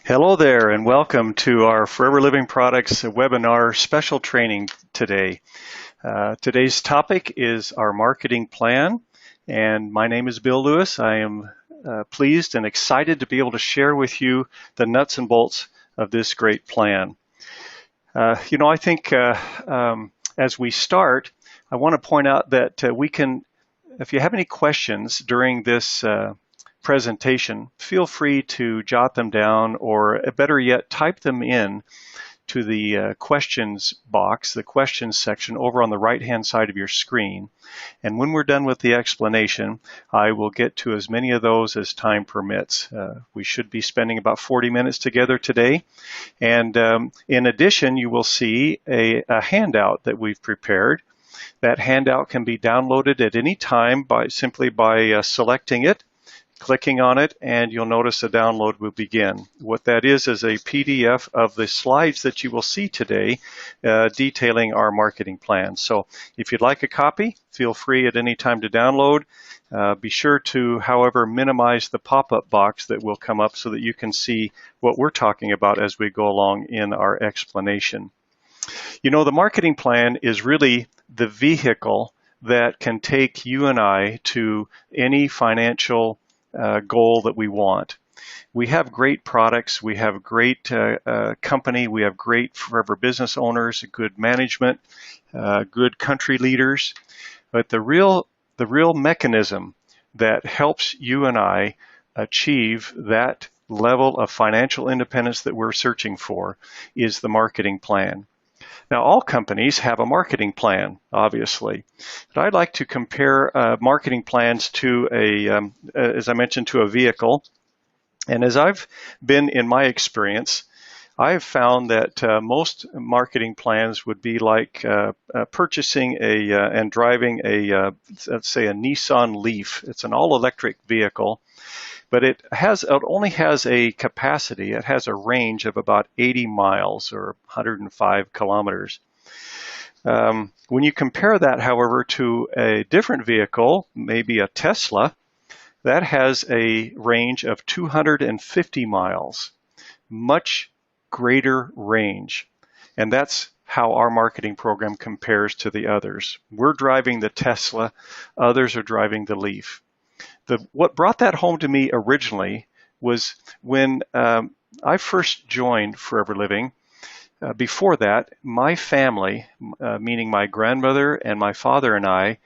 Hello there, and welcome to our Forever Living Products webinar special training today. Today's topic is our marketing plan, and my name is Bill Lewis. I am pleased and excited to be able to share with you the nuts and bolts of this great plan. I think as we start, I want to point out that if you have any questions during this presentation, feel free to jot them down, or better yet, type them in to the questions box, the questions section over on the right-hand side of your screen. And when we're done with the explanation, I will get to as many of those as time permits. We should be spending about 40 minutes together today. And in addition, you will see a handout that we've prepared. That handout can be downloaded at any time simply by selecting it, clicking on it, and you'll notice the download will begin. What that is a PDF of the slides that you will see today detailing our marketing plan. So if you'd like a copy, feel free at any time to download. Be sure to, however, minimize the pop-up box that will come up so that you can see what we're talking about as we go along in our explanation. You know, the marketing plan is really the vehicle that can take you and I to any financial goal that we want. We have great products, we have great company, we have great forever business owners, good management, good country leaders, but the real mechanism that helps you and I achieve that level of financial independence that we're searching for is the marketing plan. Now, all companies have a marketing plan, obviously, but I'd like to compare marketing plans to as I mentioned, to a vehicle. And as I've been in my experience, I've found that most marketing plans would be like purchasing and driving let's say a Nissan Leaf. It's an all-electric vehicle, but it only has a capacity. It has a range of about 80 miles or 105 kilometers. When you compare that, however, to a different vehicle, maybe a Tesla, that has a range of 250 miles, much greater range. And that's how our marketing program compares to the others. We're driving the Tesla, others are driving the Leaf. What brought that home to me originally was when I first joined Forever Living. Before that, my family, meaning my grandmother and my father and I,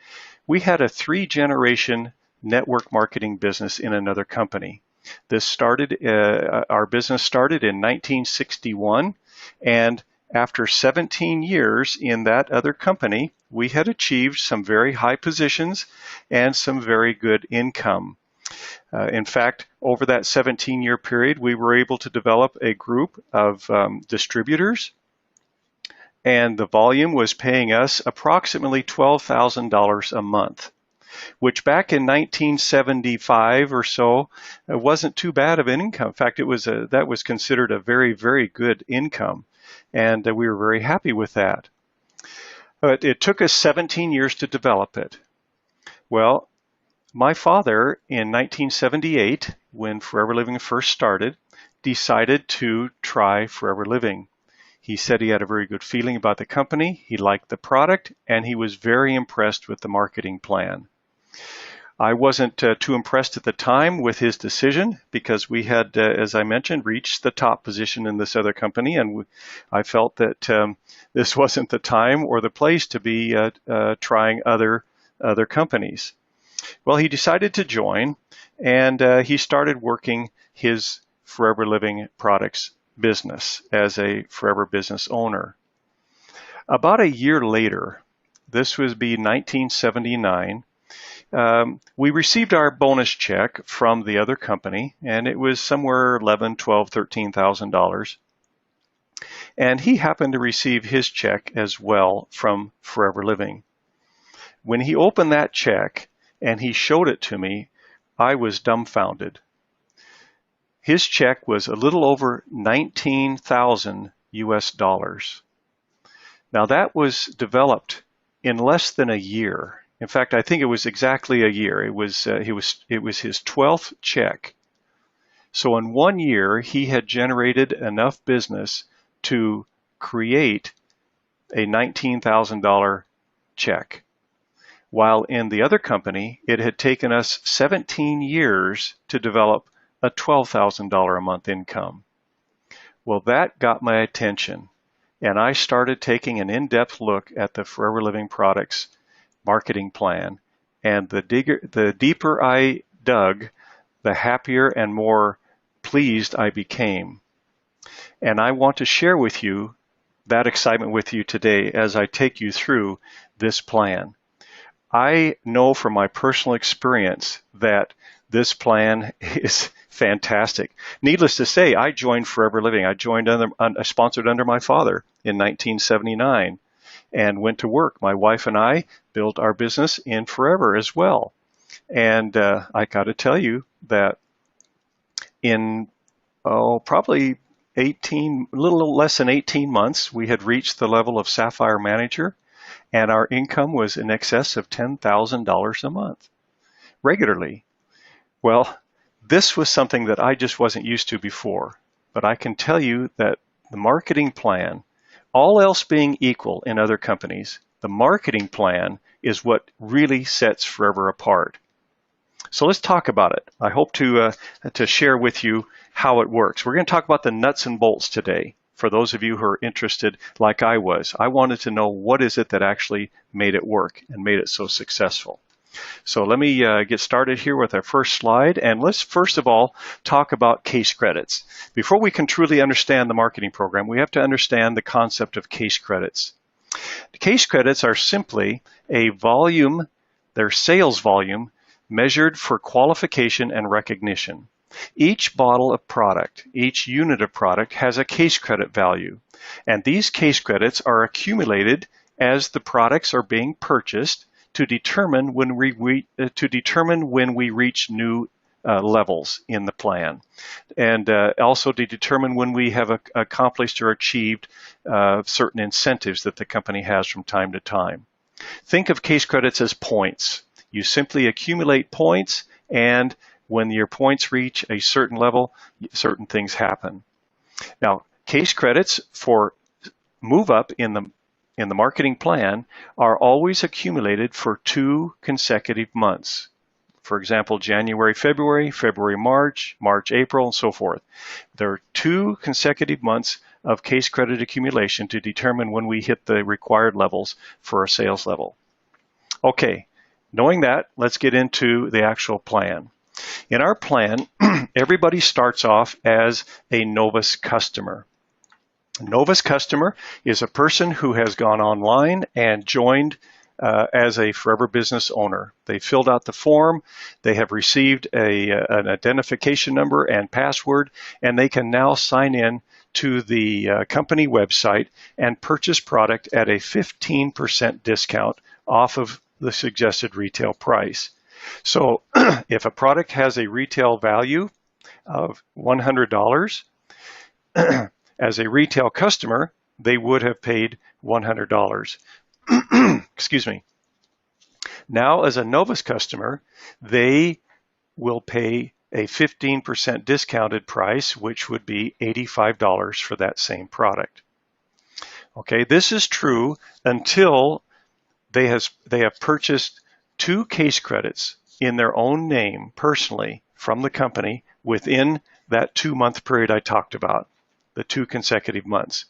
we had a 3-generation network marketing business in another company. Our business started in 1961, and after 17 years in that other company, we had achieved some very high positions and some very good income. In fact, over that 17-year period, we were able to develop a group of distributors, and the volume was paying us approximately $12,000 a month, which back in 1975 or so wasn't too bad of an income. In fact, that was considered a very, very good income, and we were very happy with that. But it took us 17 years to develop it. Well, my father, in 1978, when Forever Living first started, decided to try Forever Living. He said he had a very good feeling about the company, he liked the product, and he was very impressed with the marketing plan. I wasn't too impressed at the time with his decision because we had, as I mentioned, reached the top position in this other company, and I felt that this wasn't the time or the place to be trying other companies. Well, he decided to join, and he started working his Forever Living Products business as a Forever business owner. About a year later, this would be 1979, we received our bonus check from the other company, and it was somewhere $11,000, $12,000, $13,000. And he happened to receive his check as well from Forever Living. When he opened that check and he showed it to me, I was dumbfounded. His check was a little over 19,000 US dollars. Now that was developed in less than a year. In fact, I think it was exactly a year. It was his 12th check So in 1 year, he had generated enough business to create a $19,000 check. While in the other company, it had taken us 17 years to develop a $12,000 a month income. Well, that got my attention, and I started taking an in-depth look at the Forever Living Products marketing plan. And the deeper I dug, the happier and more pleased I became. And I want to share with you that excitement with you today as I take you through this plan. I know from my personal experience that this plan is fantastic. Needless to say, I joined Forever Living. I joined sponsored under my father in 1979 and went to work. My wife and I built our business in Forever as well. And I got to tell you that in probably a little less than 18 months, we had reached the level of Sapphire Manager, and our income was in excess of $10,000 a month regularly. Well, this was something that I just wasn't used to before, but I can tell you that the marketing plan, all else being equal in other companies, the marketing plan is what really sets Forever apart. So let's talk about it. I hope to share with you how it works. We're going to talk about the nuts and bolts today. For those of you who are interested, like I was, I wanted to know what is it that actually made it work and made it so successful. So let me get started here with our first slide, and let's first of all talk about case credits. Before we can truly understand the marketing program, we have to understand the concept of case credits. The case credits are simply a volume, their sales volume, measured for qualification and recognition. Each bottle of product, each unit of product has a case credit value, and these case credits are accumulated as the products are being purchased to determine when we reach new levels in the plan, and also to determine when we have accomplished or achieved certain incentives that the company has from time to time. Think of case credits as points. You simply accumulate points, and when your points reach a certain level, certain things happen. Now, case credits for move up in the marketing plan are always accumulated for 2 consecutive months. For example, January, February, February, March, March, April, and so forth. There are 2 consecutive months of case credit accumulation to determine when we hit the required levels for a sales level. Okay, knowing that, let's get into the actual plan. In our plan, everybody starts off as a Novus customer. A Novus customer is a person who has gone online and joined as a Forever business owner. They filled out the form, they have received an identification number and password, and they can now sign in to the company website and purchase product at a 15% discount off of the suggested retail price. So if a product has a retail value of $100, as a retail customer, they would have paid $100. Excuse me. Now, as a Novus customer, they will pay a 15% discounted price, which would be $85 for that same product. Okay, this is true until they have purchased 2 case credits in their own name personally from the company within that 2-month period I talked about, the 2 consecutive months.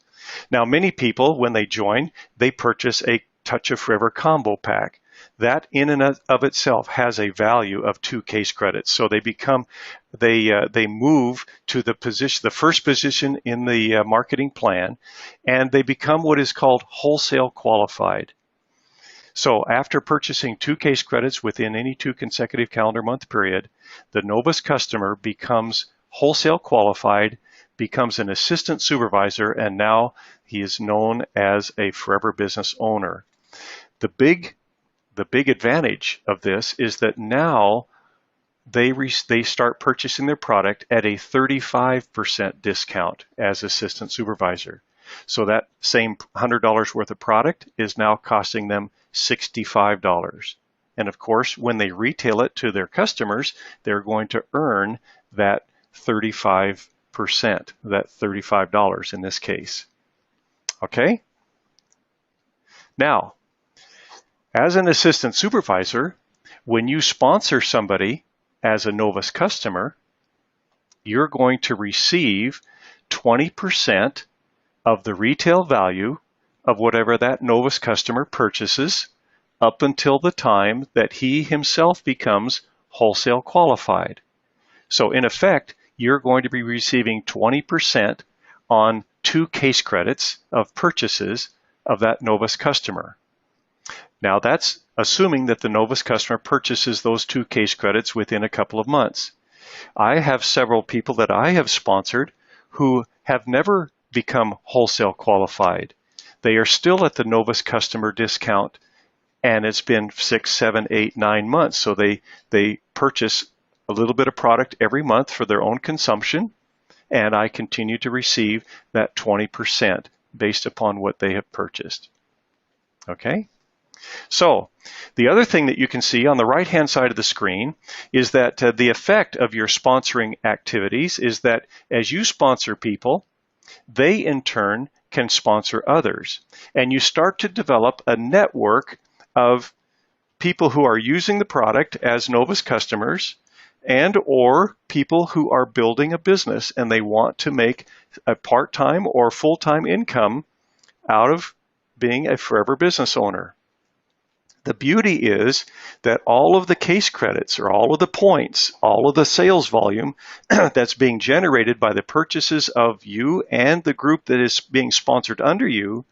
Now, many people, when they join, they purchase a Touch of Forever combo pack. That in and of itself has a value of 2 case credits. So they move to the first position in the marketing plan, and they become what is called wholesale qualified. So after purchasing 2 case credits within any 2 consecutive calendar month period, the Novus customer becomes wholesale qualified, becomes an assistant supervisor, and now he is known as a Forever business owner. The big advantage of this is that now they start purchasing their product at a 35% discount as assistant supervisor. So that same $100 worth of product is now costing them $65. And of course, when they retail it to their customers, they're going to earn that 35%, that $35 in this case. Okay? Now, as an assistant supervisor, when you sponsor somebody as a Novus customer, you're going to receive 20% of the retail value of whatever that Novus customer purchases up until the time that he himself becomes wholesale qualified. So in effect, you're going to be receiving 20% on 2 case credits of purchases of that Novus customer. Now that's assuming that the Novus customer purchases those 2 case credits within a couple of months. I have several people that I have sponsored who have never become wholesale qualified. They are still at the Novus customer discount, and it's been 6, 7, 8, 9 months. So they purchase a little bit of product every month for their own consumption, and I continue to receive that 20% based upon what they have purchased. Okay? So the other thing that you can see on the right-hand side of the screen is that the effect of your sponsoring activities is that as you sponsor people, they in turn can sponsor others. And you start to develop a network of people who are using the product as Novus customers and or people who are building a business and they want to make a part-time or full-time income out of being a forever business owner. The beauty is that all of the case credits or all of the points, all of the sales volume that's being generated by the purchases of you and the group that is being sponsored under you,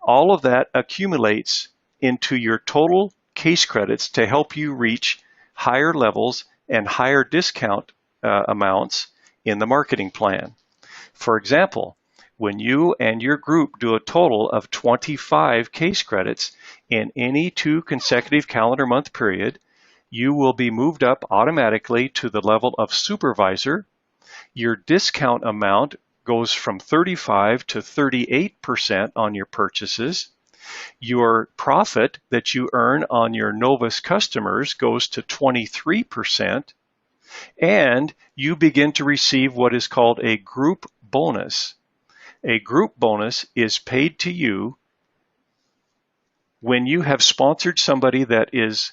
all of that accumulates into your total case credits to help you reach higher levels and higher discount amounts in the marketing plan. For example, when you and your group do a total of 25 case credits in any 2 consecutive calendar month period, you will be moved up automatically to the level of supervisor. Your discount amount goes from 35 to 38% on your purchases. Your profit that you earn on your Novus customers goes to 23%, and you begin to receive what is called a group bonus. A group bonus is paid to you when you have sponsored somebody that is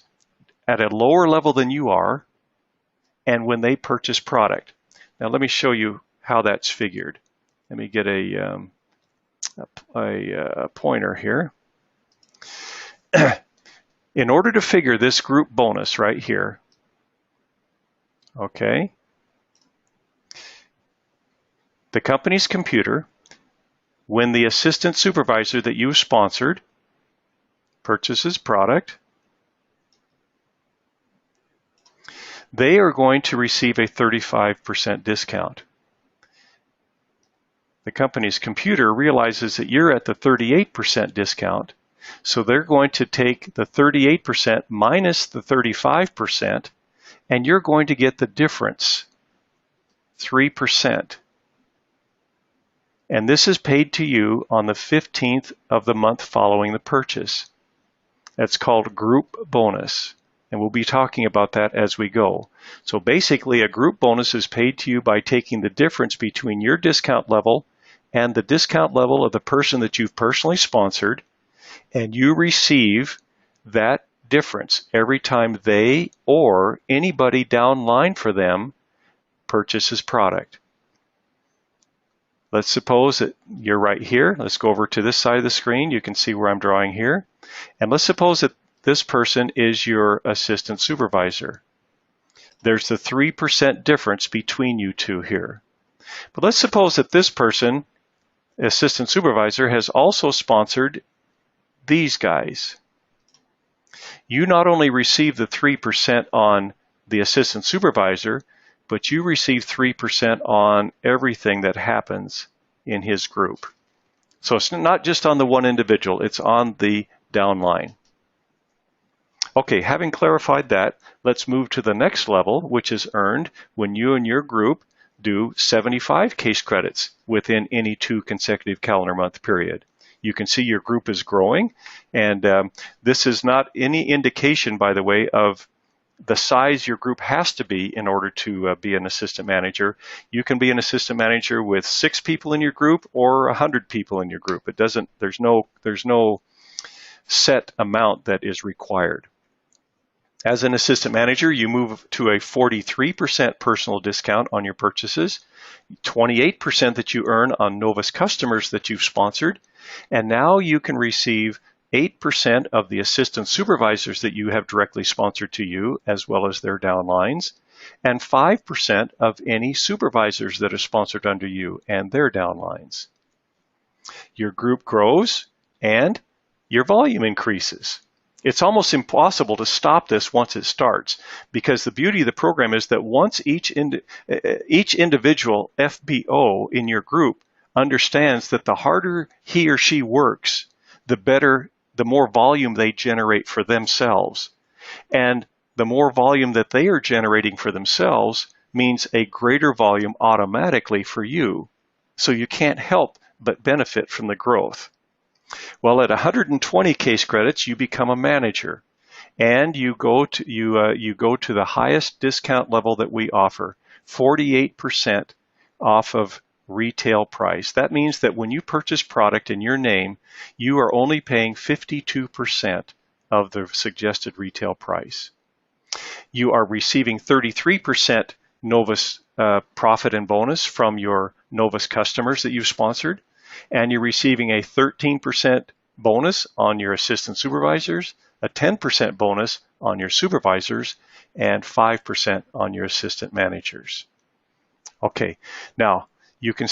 at a lower level than you are and when they purchase product. Now let me show you how that's figured. Let me get a pointer here. In order to figure this group bonus right here, okay, the company's computer, when the assistant supervisor that you sponsored purchases product, they are going to receive a 35% discount. The company's computer realizes that you're at the 38% discount, so they're going to take the 38% minus the 35%, and you're going to get the difference, 3%. And this is paid to you on the 15th of the month following the purchase. That's called group bonus, and we'll be talking about that as we go. So basically, a group bonus is paid to you by taking the difference between your discount level and the discount level of the person that you've personally sponsored, and you receive that difference every time they or anybody downline for them purchases product. Let's suppose that you're right here. Let's go over to this side of the screen. You can see where I'm drawing here. And let's suppose that this person is your assistant supervisor. There's the 3% difference between you two here. But let's suppose that this person, assistant supervisor, has also sponsored these guys. You not only receive the 3% on the assistant supervisor, but you receive 3% on everything that happens in his group. So it's not just on the one individual, it's on the downline. Okay, having clarified that, let's move to the next level, which is earned when you and your group do 75 case credits within any 2 consecutive calendar month period. You can see your group is growing, and this is not any indication, by the way, of the size your group has to be in order to be an assistant manager. You can be an assistant manager with 6 people in your group or 100 people in your group. It doesn't. There's no set amount that is required. As an assistant manager, you move to a 43% personal discount on your purchases, 28% that you earn on Novus customers that you've sponsored, and now you can receive 8% of the assistant supervisors that you have directly sponsored to you, as well as their downlines, and 5% of any supervisors that are sponsored under you and their downlines. Your group grows and your volume increases. It's almost impossible to stop this once it starts, because the beauty of the program is that once each individual FBO in your group understands that the harder he or she works, the more volume they generate for themselves. And the more volume that they are generating for themselves means a greater volume automatically for you. So you can't help but benefit from the growth. Well, at 120 case credits, you become a manager, and you go to the highest discount level that we offer, 48% off of retail price. That means that when you purchase product in your name, you are only paying 52% of the suggested retail price. You are receiving 33% Novus profit and bonus from your Novus customers that you've sponsored, and you're receiving a 13% bonus on your assistant supervisors, a 10% bonus on your supervisors, and 5% on your assistant managers. Okay, now you can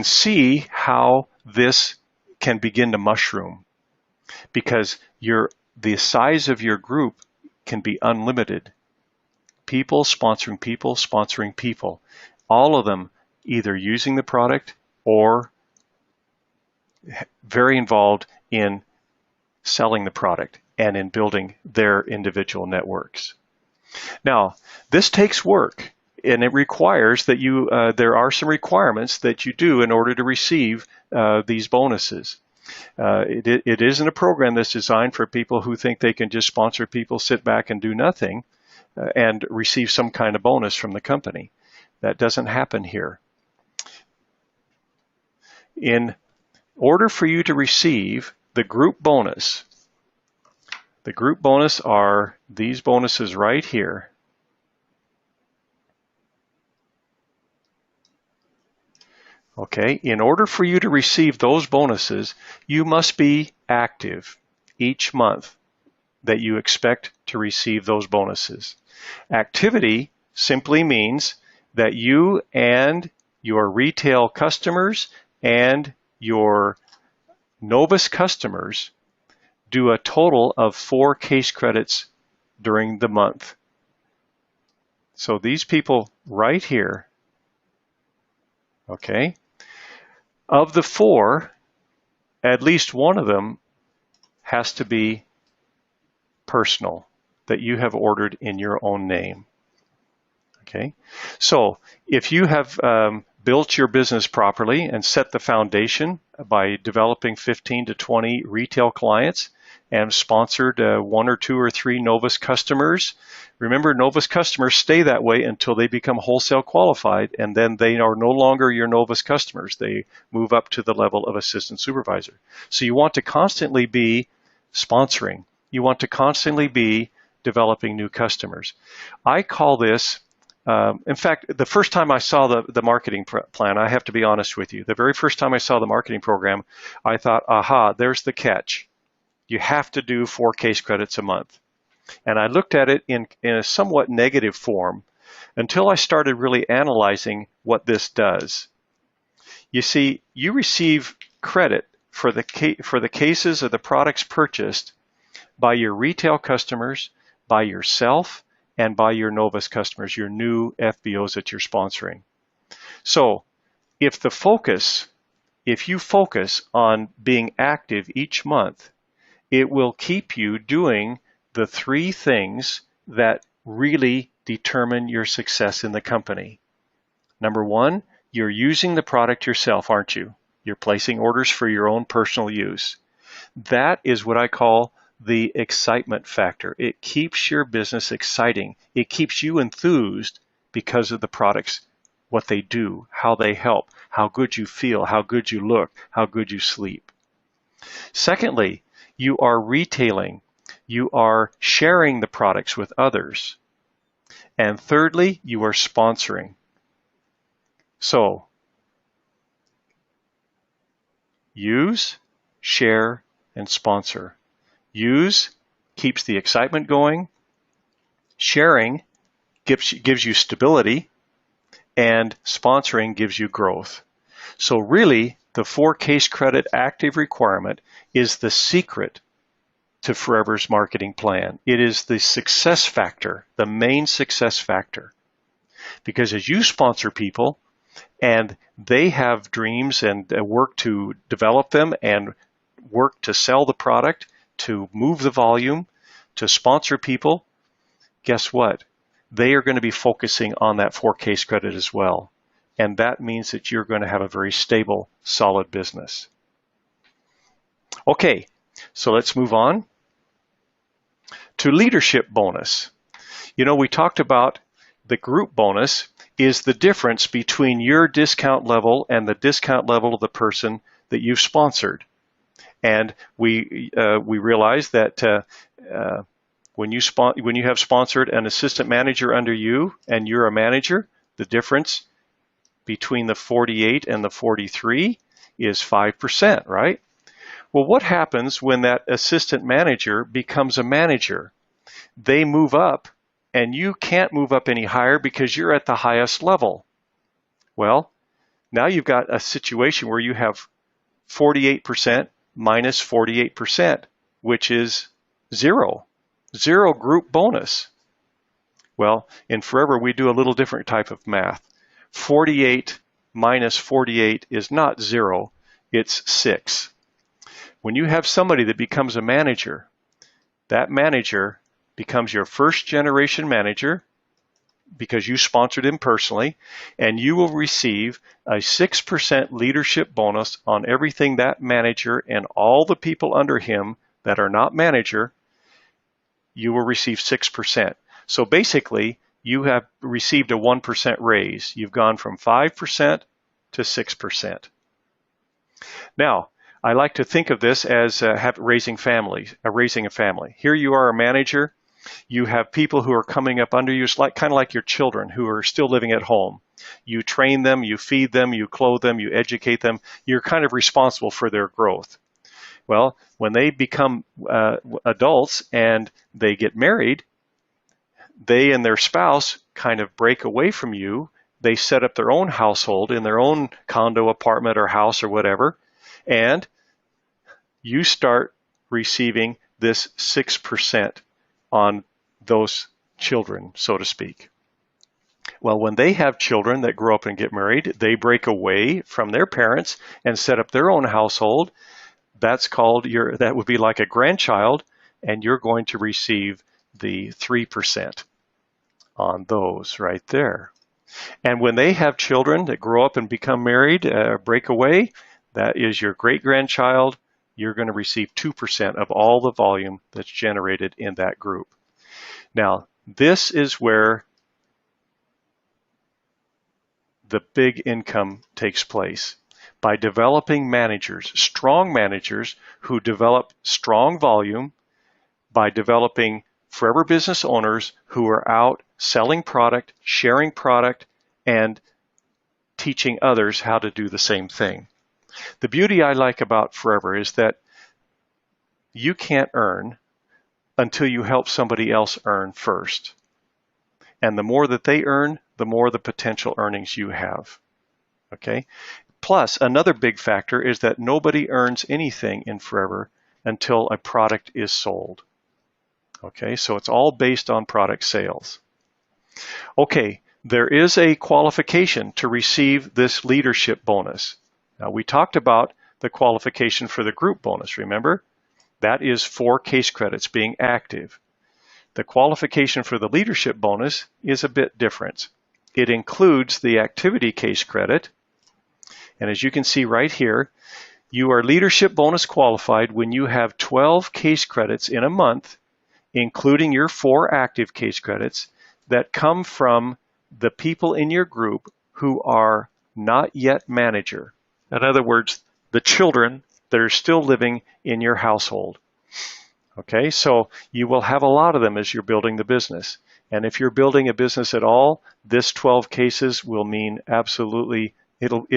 see how this can begin to mushroom, because the size of your group can be unlimited. People sponsoring people, all of them either using the product or very involved in selling the product and in building their individual networks. Now, this takes work, and it requires that there are some requirements that you do in order to receive these bonuses. It isn't a program that's designed for people who think they can just sponsor people, sit back and do nothing, and receive some kind of bonus from the company. That doesn't happen here. In order for you to receive the group bonus are these bonuses right here. Okay, in order for you to receive those bonuses, you must be active each month that you expect to receive those bonuses. Activity simply means that you and your retail customers and your Novus customers do a total of 4 case credits during the month. So these people right here, okay, of the 4, at least one of them has to be personal, that you have ordered in your own name. Okay, so if you have built your business properly and set the foundation by developing 15 to 20 retail clients and sponsored 1 or 2 or 3 Novus customers. Remember, Novus customers stay that way until they become wholesale qualified, and then they are no longer your Novus customers. They move up to the level of assistant supervisor. So you want to constantly be sponsoring. You want to constantly be developing new customers. I call this in fact, the first time I saw the marketing plan, I have to be honest with you, the very first time I saw the marketing program, I thought, aha, there's the catch. You have to do 4 case credits a month. And I looked at it in a somewhat negative form until I started really analyzing what this does. You see, you receive credit for the cases of the products purchased by your retail customers, by yourself, and by your Novus customers, your new FBOs that you're sponsoring. So if you focus on being active each month, it will keep you doing the 3 things that really determine your success in the company. Number 1, you're using the product yourself, aren't you? You're placing orders for your own personal use. That is what I call the excitement factor. It keeps your business exciting. It keeps you enthused because of the products, what they do, how they help, how good you feel, how good you look, how good you sleep. Secondly, you are retailing. You are sharing the products with others. And thirdly, you are sponsoring. So, use, share, and sponsor. Use keeps the excitement going. Sharing gives you stability. And sponsoring gives you growth. So really, the 4 case credit active requirement is the secret to Forever's marketing plan. It is the success factor, the main success factor. Because as you sponsor people and they have dreams and work to develop them and work to sell the product, to move the volume, to sponsor people, guess what? They are going to be focusing on that 4 case credit as well. And that means that you're going to have a very stable, solid business. Okay, so let's move on to leadership bonus. You know, we talked about the group bonus is the difference between your discount level and the discount level of the person that you've sponsored. And we realize that when you have sponsored an assistant manager under you and you're a manager, the difference between the 48 and the 43 is 5%, right? Well, what happens when that assistant manager becomes a manager? They move up and you can't move up any higher because you're at the highest level. Well, now you've got a situation where you have 48% minus 48%, which is zero group bonus. Well, in Forever, we do a little different type of math. 48 minus 48 is not 0, it's 6. When you have somebody that becomes a manager, that manager becomes your first generation manager because you sponsored him personally, and you will receive a 6% leadership bonus on everything that manager and all the people under him that are not manager, you will receive 6%. So basically, you have received a 1% raise. You've gone from 5% to 6%. Now, I like to think of this as raising a family. Here you are a manager. You have people who are coming up under you. It's kind of like your children who are still living at home. You train them, you feed them, you clothe them, you educate them. You're kind of responsible for their growth. Well, when they become adults and they get married, they and their spouse kind of break away from you. They set up their own household in their own condo, apartment, or house or whatever, and you start receiving this 6% on those children, so to speak. Well, when they have children that grow up and get married, they break away from their parents and set up their own household. That would be like a grandchild, and you're going to receive the 3% on those right there. And when they have children that grow up and become married, break away, that is your great-grandchild, you're going to receive 2% of all the volume that's generated in that group. Now, this is where the big income takes place. By developing managers, strong managers who develop strong volume, by developing Forever business owners who are out selling product, sharing product, and teaching others how to do the same thing. The beauty I like about Forever is that you can't earn until you help somebody else earn first. And the more that they earn, the more the potential earnings you have. Okay? Plus, another big factor is that nobody earns anything in Forever until a product is sold. Okay, so it's all based on product sales. Okay, there is a qualification to receive this leadership bonus. Now, we talked about the qualification for the group bonus, remember? That is 4 case credits being active. The qualification for the leadership bonus is a bit different. It includes the activity case credit, and as you can see right here, You are leadership bonus qualified when you have 12 case credits in a month, including your 4 active case credits that come from the people in your group who are not yet manager. In other words, the children that are still living in your household. Okay, so you will have a lot of them as you're building the business. And if you're building a business at all, this 12 cases will mean absolutely, it'll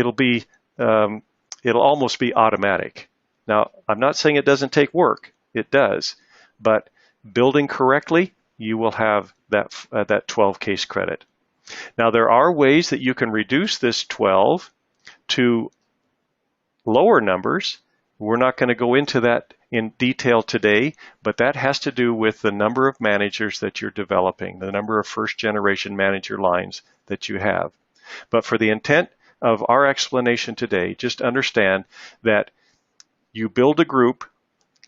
almost be automatic. Now, I'm not saying it doesn't take work. It does. But building correctly, you will have that 12 case credit. Now, there are ways that you can reduce this 12 to lower numbers. We're not going to go into that in detail today, but that has to do with the number of managers that you're developing, the number of first generation manager lines that you have. But for the intent of our explanation today, just understand that you build a group,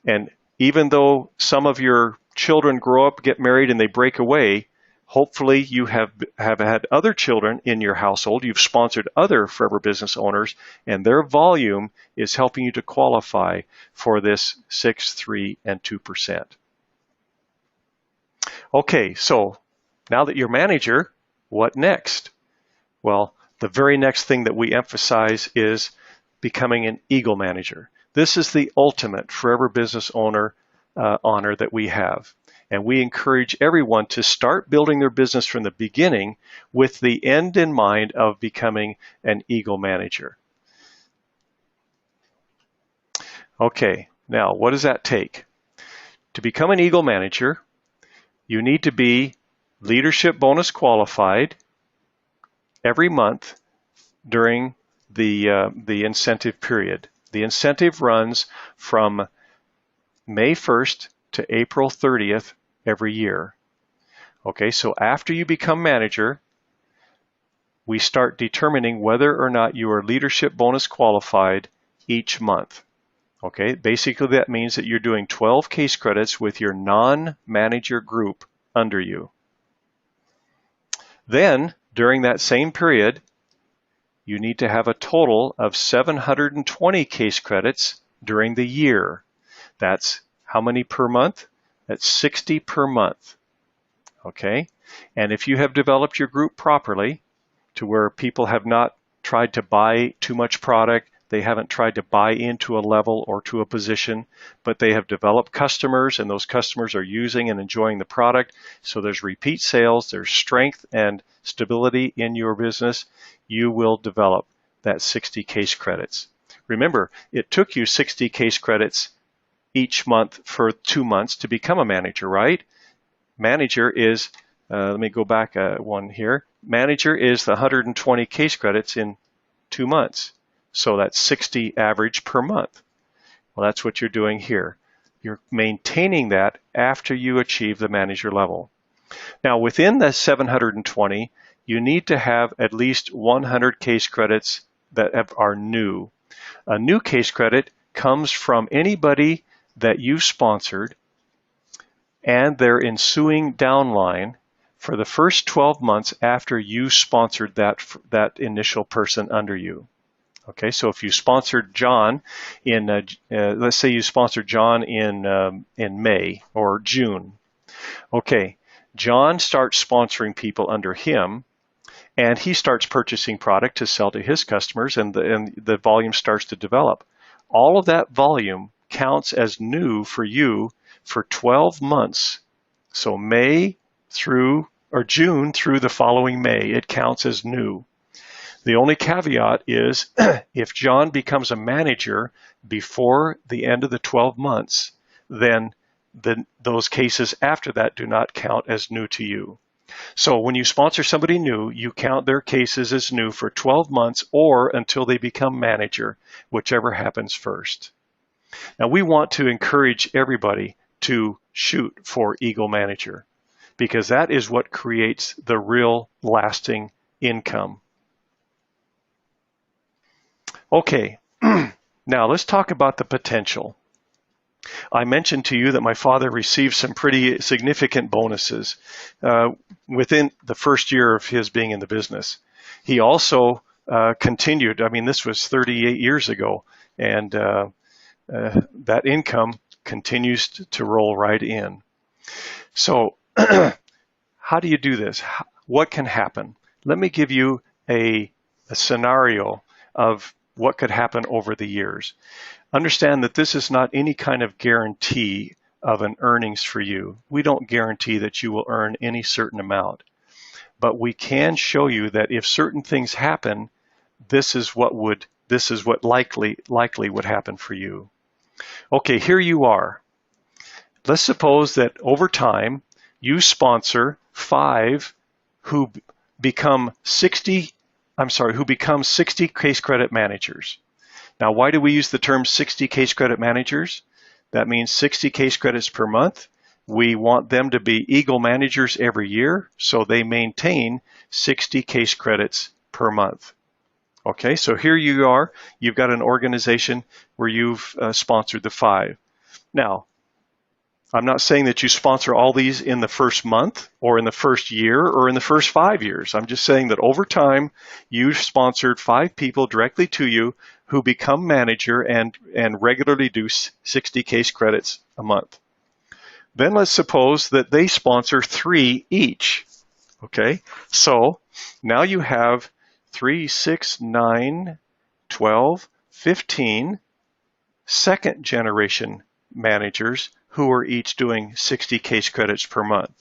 and even though some of your children grow up, get married, and they break away, hopefully you have had other children in your household. You've sponsored other Forever Business owners, and their volume is helping you to qualify for this 6, 3, and 2%. Okay, so now that you're manager, what next? Well, the very next thing that we emphasize is becoming an Eagle Manager. This is the ultimate Forever Business owner honor that we have. And we encourage everyone to start building their business from the beginning with the end in mind of becoming an Eagle Manager. Okay, now what does that take? To become an Eagle Manager, you need to be leadership bonus qualified every month during the incentive period. The incentive runs from May 1st to April 30th every year. Okay, so after you become manager, we start determining whether or not you are leadership bonus qualified each month. Okay, basically that means that you're doing 12 case credits with your non-manager group under you. Then, during that same period, you need to have a total of 720 case credits during the year. That's how many per month? That's 60 per month. Okay? And if you have developed your group properly to where people have not tried to buy too much product, they haven't tried to buy into a level or to a position, but they have developed customers, and those customers are using and enjoying the product. So there's repeat sales, there's strength and stability in your business. You will develop that 60 case credits. Remember, it took you 60 case credits each month for 2 months to become a manager, right? Manager is, let me go back one here. Manager is the 120 case credits in 2 months. So that's 60 average per month. Well, that's what you're doing here. You're maintaining that after you achieve the manager level. Now, within the 720, you need to have at least 100 case credits that are new. A new case credit comes from anybody that you sponsored and their ensuing downline for the first 12 months after you sponsored that initial person under you. Okay, so if you sponsored John in, let's say you sponsored John in May or June. Okay, John starts sponsoring people under him, and he starts purchasing product to sell to his customers, and the volume starts to develop. All of that volume counts as new for you for 12 months. So June through the following May, it counts as new. The only caveat is if John becomes a manager before the end of the 12 months, then those cases after that do not count as new to you. So when you sponsor somebody new, you count their cases as new for 12 months or until they become manager, whichever happens first. Now, we want to encourage everybody to shoot for Eagle Manager because that is what creates the real lasting income. Okay, now let's talk about the potential. I mentioned to you that my father received some pretty significant bonuses within the first year of his being in the business. He also continued, I mean, this was 38 years ago, and that income continues to roll right in. So how do you do this? What can happen? Let me give you a scenario of what could happen over the years. Understand that this is not any kind of guarantee of an earnings for you. We don't guarantee that you will earn any certain amount, but we can show you that if certain things happen, this is what likely would happen for you. Okay, here you are. Let's suppose that over time you sponsor 5 who become 60 case credit managers. Now, why do we use the term 60 case credit managers? That means 60 case credits per month. We want them to be Eagle managers every year, so they maintain 60 case credits per month. Okay, so here you are. You've got an organization where you've sponsored the 5. Now, I'm not saying that you sponsor all these in the first month or in the first year or in the first 5 years. I'm just saying that over time, you've sponsored 5 people directly to you who become manager and regularly do 60 case credits a month. Then let's suppose that they sponsor 3 each. Okay, so now you have 3, 6, 9, 12, 15 second generation managers who are each doing 60 case credits per month.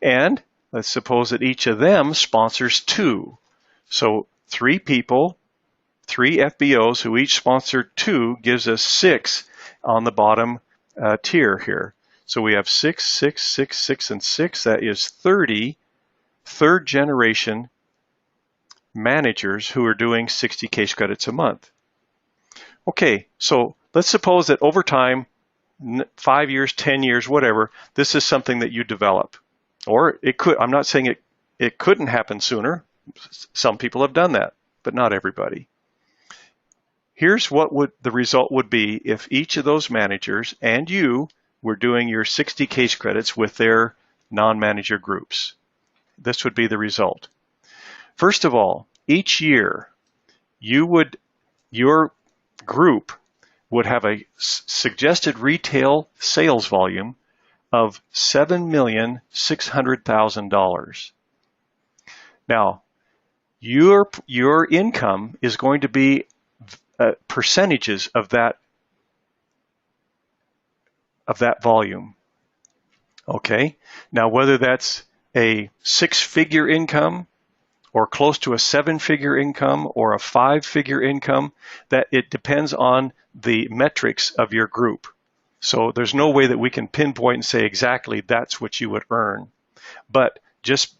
And let's suppose that each of them sponsors 2. So 3 people, 3 FBOs who each sponsor 2 gives us 6 on the bottom tier here. So we have 6, 6, 6, 6, and 6. That is 30 third generation managers who are doing 60 case credits a month. Okay, so let's suppose that over time, 5 years, 10 years, whatever, this is something that you develop. Or it could, I'm not saying it couldn't happen sooner. Some people have done that, but not everybody. Here's what the result would be if each of those managers and you were doing your 60 case credits with their non-manager groups. This would be the result. First of all, each year, your group would have a suggested retail sales volume of $7,600,000. Now, your income is going to be percentages of that volume. Okay? Now, whether that's a 6-figure income or close to a 7-figure income or a 5-figure income, that it depends on the metrics of your group. So there's no way that we can pinpoint and say exactly that's what you would earn. But just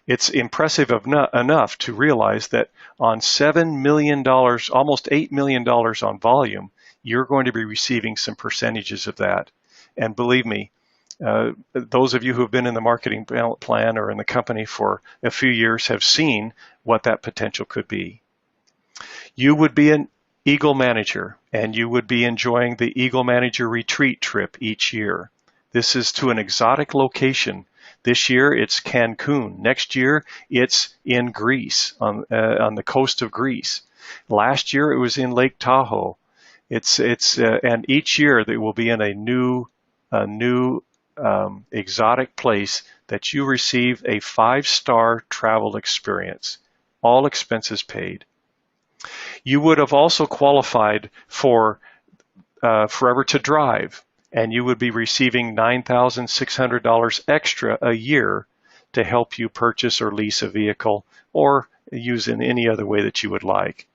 it's impressive enough to realize that on $7 million, almost $8 million on volume, you're going to be receiving some percentages of that. And believe me, those of you who have been in the marketing plan or in the company for a few years have seen what that potential could be. You would be an Eagle manager, and you would be enjoying the Eagle Manager Retreat trip each year. This is to an exotic location. This year it's Cancun. Next year it's in Greece, on the coast of Greece. Last year it was in Lake Tahoe. And each year they will be in a new exotic place that you receive a 5-star travel experience, all expenses paid. You would have also qualified for Forever to Drive, and you would be receiving $9,600 extra a year to help you purchase or lease a vehicle or use in any other way that you would like.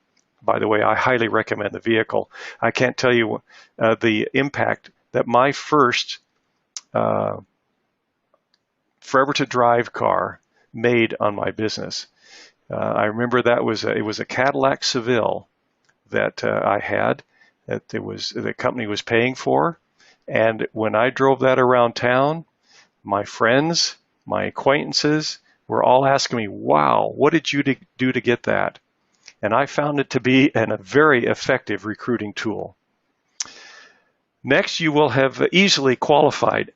By the way, I highly recommend the vehicle. I can't tell you the impact that my first Forever to Drive car made on my business. I remember it was a Cadillac Seville that I had, that the company was paying for, and when I drove that around town, my friends, my acquaintances were all asking me, "Wow, what did you do to get that?" And I found it to be a very effective recruiting tool. Next, you will have easily qualified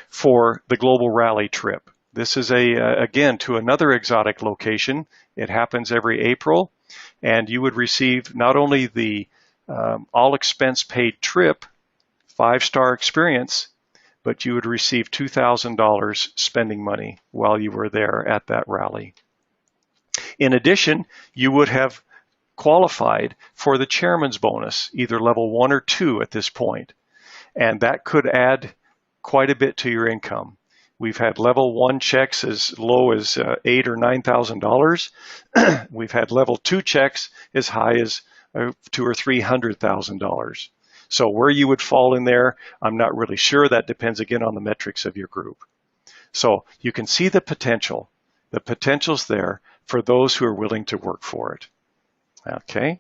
for the Global Rally trip. This is again to another exotic location. It happens every April, and you would receive not only the all expense paid trip, 5-star experience, but you would receive $2,000 spending money while you were there at that rally. In addition, you would have qualified for the chairman's bonus, either level 1 or 2 at this point, and that could add quite a bit to your income. We've had level 1 checks as low as $8,000 or $9,000. We've had level 2 checks as high as $200,000 or $300,000. So where you would fall in there, I'm not really sure. That depends again on the metrics of your group. So you can see the potential. The potential's there for those who are willing to work for it. Okay.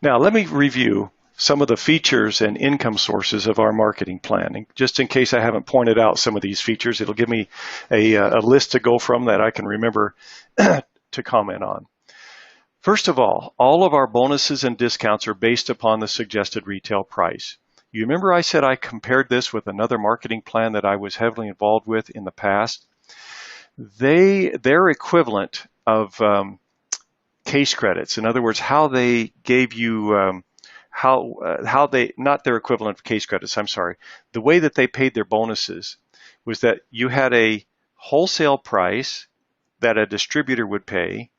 Now let me review some of the features and income sources of our marketing plan. And just in case I haven't pointed out some of these features, it'll give me a list to go from that I can remember to comment on. First of all of our bonuses and discounts are based upon the suggested retail price. You remember I said I compared this with another marketing plan that I was heavily involved with in the past? Their equivalent of case credits, in other words, how they gave you, how they, not their equivalent of case credits, I'm sorry, the way that they paid their bonuses was that you had a wholesale price that a distributor would pay,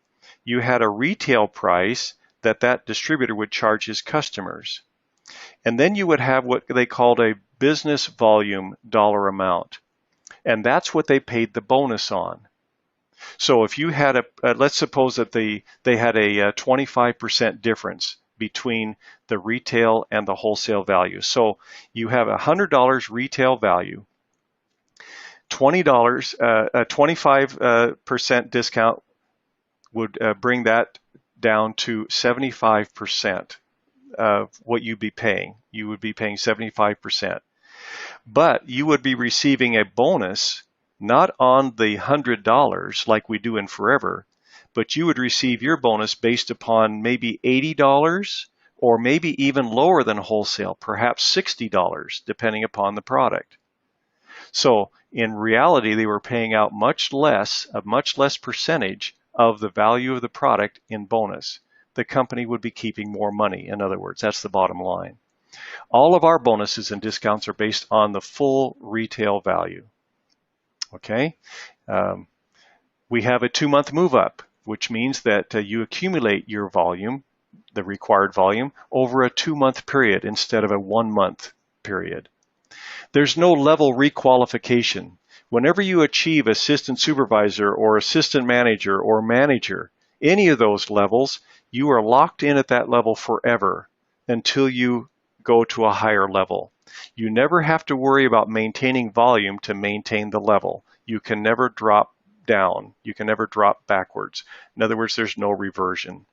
you had a retail price that distributor would charge his customers. And then you would have what they called a business volume dollar amount. And that's what they paid the bonus on. So if you had let's suppose that they had a 25% difference between the retail and the wholesale value. So you have $100 retail value, $20, a 25% discount would bring that down to 75% of what you'd be paying. You would be paying 75%. But you would be receiving a bonus not on the $100 like we do in Forever, but you would receive your bonus based upon maybe $80 or maybe even lower than wholesale, perhaps $60, depending upon the product. So in reality, they were paying out a much less percentage of the value of the product in bonus. The company would be keeping more money. In other words, that's the bottom line. All of our bonuses and discounts are based on the full retail value. Okay, we have a 2-month move up, which means that you accumulate your volume, the required volume, over a 2-month period instead of a 1-month period. There's no level requalification. Whenever you achieve assistant supervisor or assistant manager or manager, any of those levels, you are locked in at that level forever until you go to a higher level. You never have to worry about maintaining volume to maintain the level. You can never drop down. You can never drop backwards. In other words, there's no reversion.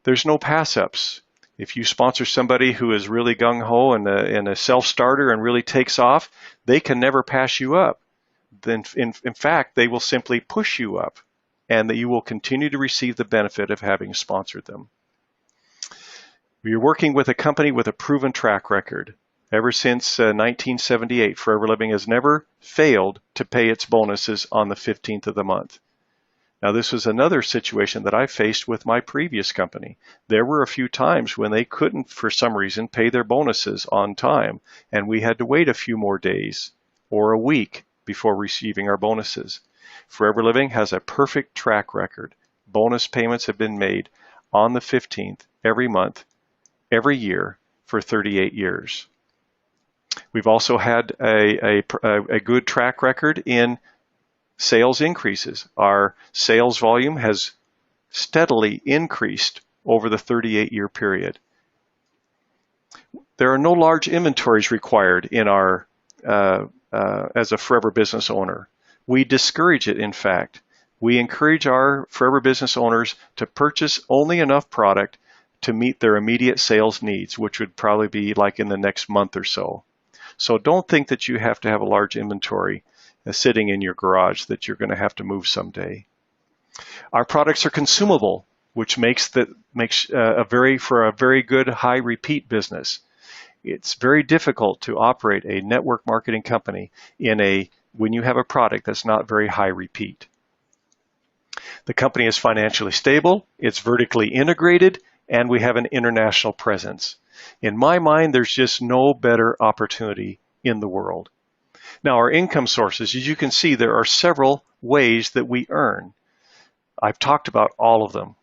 There's no pass-ups. If you sponsor somebody who is really gung-ho and a self-starter and really takes off, they can never pass you up. Then, in fact, they will simply push you up, and that you will continue to receive the benefit of having sponsored them. You're working with a company with a proven track record. Ever since 1978, Forever Living has never failed to pay its bonuses on the 15th of the month. Now, this was another situation that I faced with my previous company. There were a few times when they couldn't, for some reason, pay their bonuses on time, and we had to wait a few more days or a week before receiving our bonuses. Forever Living has a perfect track record. Bonus payments have been made on the 15th every month, every year for 38 years. We've also had a good track record in sales increases. Our sales volume has steadily increased over the 38-year period. There are no large inventories required in our as a Forever business owner. We discourage it, in fact. We encourage our Forever business owners to purchase only enough product to meet their immediate sales needs, which would probably be like in the next month or so. So don't think that you have to have a large inventory sitting in your garage that you're going to have to move someday. Our products are consumable, which makes for a very good high repeat business. It's very difficult to operate a network marketing company when you have a product that's not very high repeat. The company is financially stable, it's vertically integrated, and we have an international presence. In my mind, there's just no better opportunity in the world. Now, our income sources, as you can see, there are several ways that we earn. I've talked about all of them.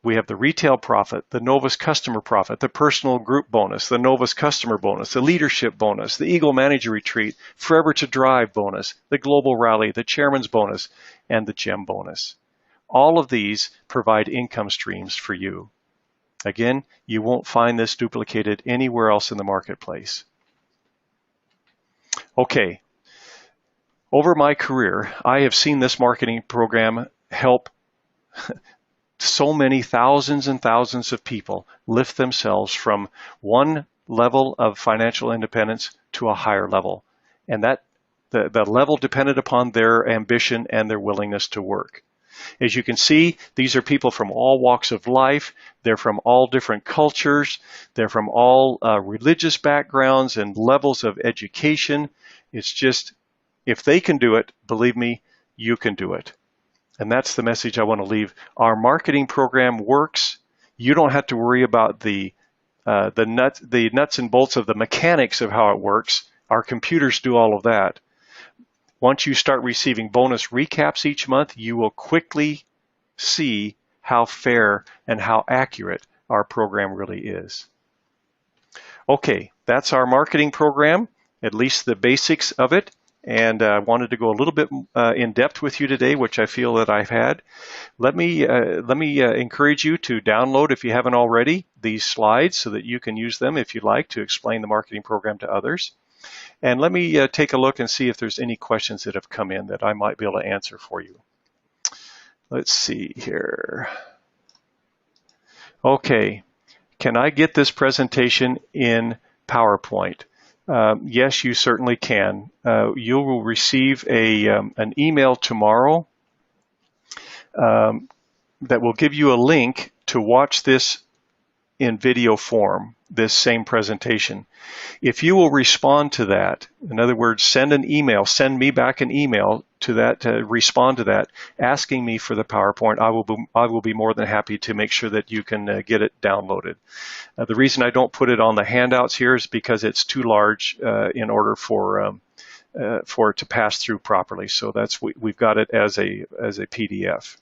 We have the retail profit, the Novus customer profit, the personal group bonus, the Novus customer bonus, the leadership bonus, the Eagle Manager Retreat, Forever to Drive bonus, the Global Rally, the Chairman's bonus, and the GEM bonus. All of these provide income streams for you. Again, you won't find this duplicated anywhere else in the marketplace. Okay, over my career, I have seen this marketing program help so many thousands and thousands of people lift themselves from one level of financial independence to a higher level. And that the level depended upon their ambition and their willingness to work. As you can see, these are people from all walks of life. They're from all different cultures. They're from all religious backgrounds and levels of education. It's just, if they can do it, believe me, you can do it. And that's the message I want to leave. Our marketing program works. You don't have to worry about the nuts and bolts of the mechanics of how it works. Our computers do all of that. Once you start receiving bonus recaps each month, you will quickly see how fair and how accurate our program really is. Okay, that's our marketing program, at least the basics of it. And I wanted to go a little bit in depth with you today, which I feel that I've had. Let me encourage you to download, if you haven't already, these slides so that you can use them if you'd like to explain the marketing program to others. And let me take a look and see if there's any questions that have come in that I might be able to answer for you. Let's see here. Okay, can I get this presentation in PowerPoint? Yes, you certainly can. You will receive an email tomorrow that will give you a link to watch this in video form, this same presentation. If you will respond to that, in other words, send me back an email to that, respond to that, asking me for the PowerPoint, I will be more than happy to make sure that you can get it downloaded. The reason I don't put it on the handouts here is because it's too large in order for it to pass through properly. So we've got it as a PDF.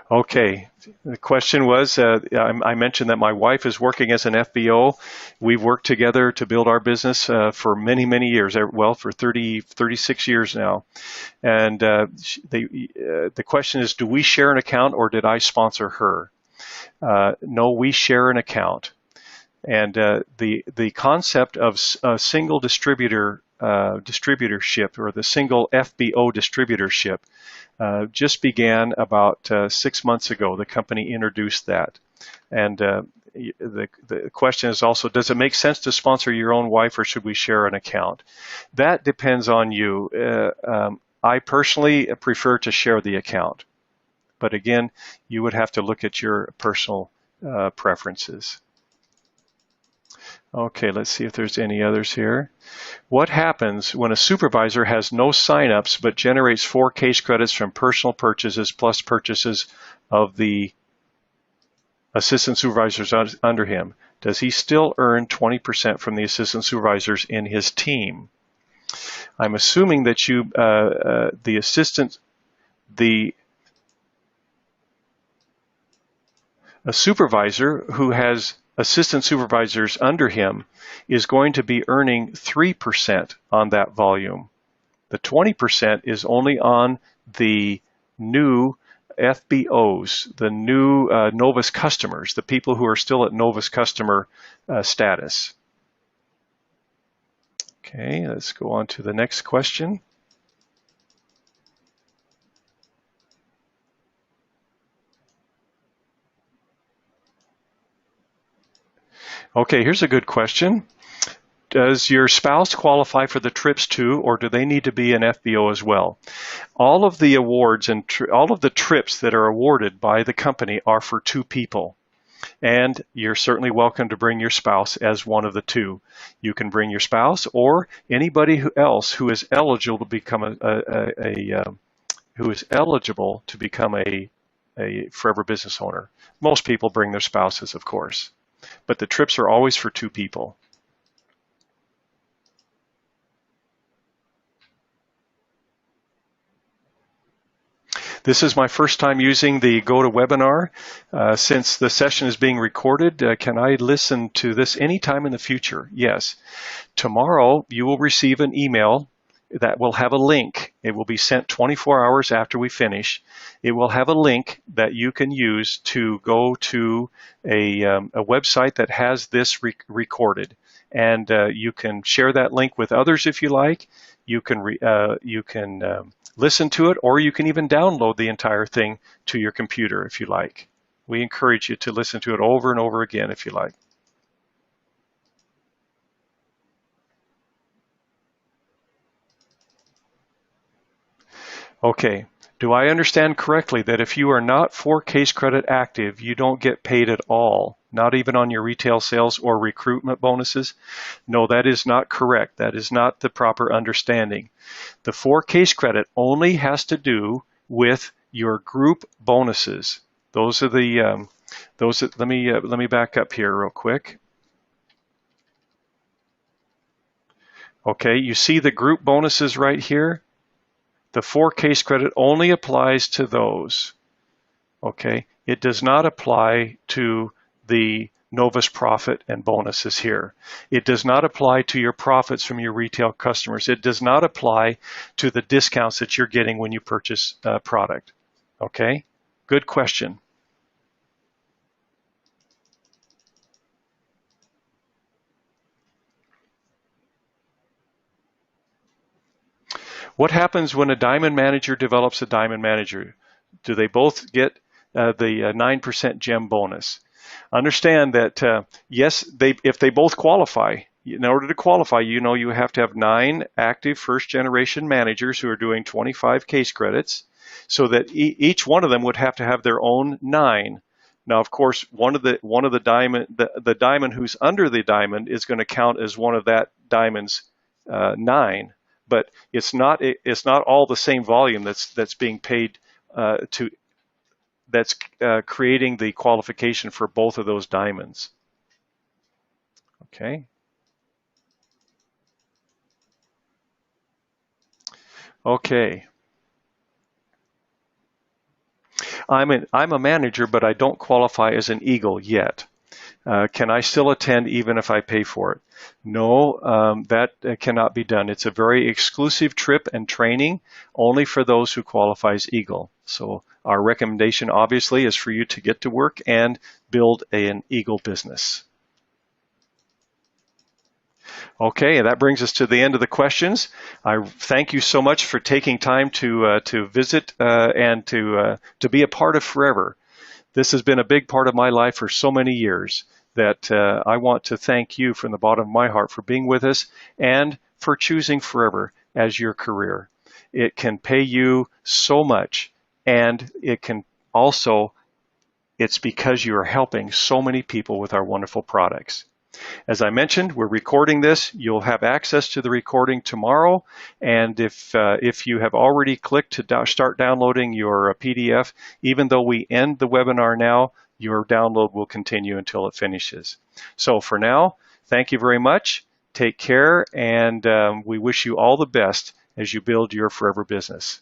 Okay, the question was, I mentioned that my wife is working as an FBO. We've worked together to build our business for many, many years, well, for 36 years now. And the question is, do we share an account or did I sponsor her? No, we share an account. And the concept of a single distributorship or the single FBO distributorship just began about 6 months ago. The company introduced that. And the question is also, does it make sense to sponsor your own wife or should we share an account? That depends on you. I personally prefer to share the account. But again, you would have to look at your personal preferences. Okay, let's see if there's any others here. What happens when a supervisor has no signups but generates 4 case credits from personal purchases plus purchases of the assistant supervisors under him? Does he still earn 20% from the assistant supervisors in his team? I'm assuming that a supervisor who has assistant supervisors under him is going to be earning 3% on that volume. The 20% is only on the new FBOs, the new Novus customers, the people who are still at Novus customer status. Okay, let's go on to the next question. Okay, here's a good question. Does your spouse qualify for the trips too, or do they need to be an FBO as well? All of the awards and all of the trips that are awarded by the company are for 2 people. And you're certainly welcome to bring your spouse as one of the two. You can bring your spouse or anybody else who is eligible to become a forever business owner. Most people bring their spouses, of course, but the trips are always for two people. This is my first time using the GoToWebinar. Since the session is being recorded, can I listen to this anytime in the future? Yes. Tomorrow, you will receive an email that will have a link. It will be sent 24 hours after we finish. It will have a link that you can use to go to a website that has this recorded. And you can share that link with others if you like. You can listen to it, or you can even download the entire thing to your computer if you like. We encourage you to listen to it over and over again if you like. Okay, do I understand correctly that if you are not 4Case Credit active, you don't get paid at all, not even on your retail sales or recruitment bonuses? No, that is not correct. That is not the proper understanding. The 4Case Credit only has to do with your group bonuses. Those are the let me back up here real quick. Okay, you see the group bonuses right here? The 4Case Credit only applies to those. Okay, it does not apply to the Novus profit and bonuses here. It does not apply to your profits from your retail customers. It does not apply to the discounts that you're getting when you purchase a product. Okay, good question. What happens when a diamond manager develops a diamond manager? Do they both get the 9% gem bonus? Understand that, yes, if they both qualify, in order to qualify, you have to have 9 active first-generation managers who are doing 25 case credits, so that each one of them would have to have their own 9. Now, of course, one of the diamond who's under the diamond is going to count as one of that diamond's 9. But it's not all the same volume that's being paid that's creating the qualification for both of those diamonds. Okay. Okay. I'm a manager, but I don't qualify as an Eagle yet. Can I still attend even if I pay for it? No, that cannot be done. It's a very exclusive trip and training only for those who qualify as Eagle. So our recommendation obviously is for you to get to work and build an Eagle business. Okay, and that brings us to the end of the questions. I thank you so much for taking time to visit and to be a part of Forever. This has been a big part of my life for so many years that I want to thank you from the bottom of my heart for being with us and for choosing Forever as your career. It can pay you so much, and it can also, it's because you are helping so many people with our wonderful products. As I mentioned, we're recording this. You'll have access to the recording tomorrow. And if you have already clicked to start downloading your PDF, even though we end the webinar now, your download will continue until it finishes. So for now, thank you very much. Take care, and we wish you all the best as you build your Forever business.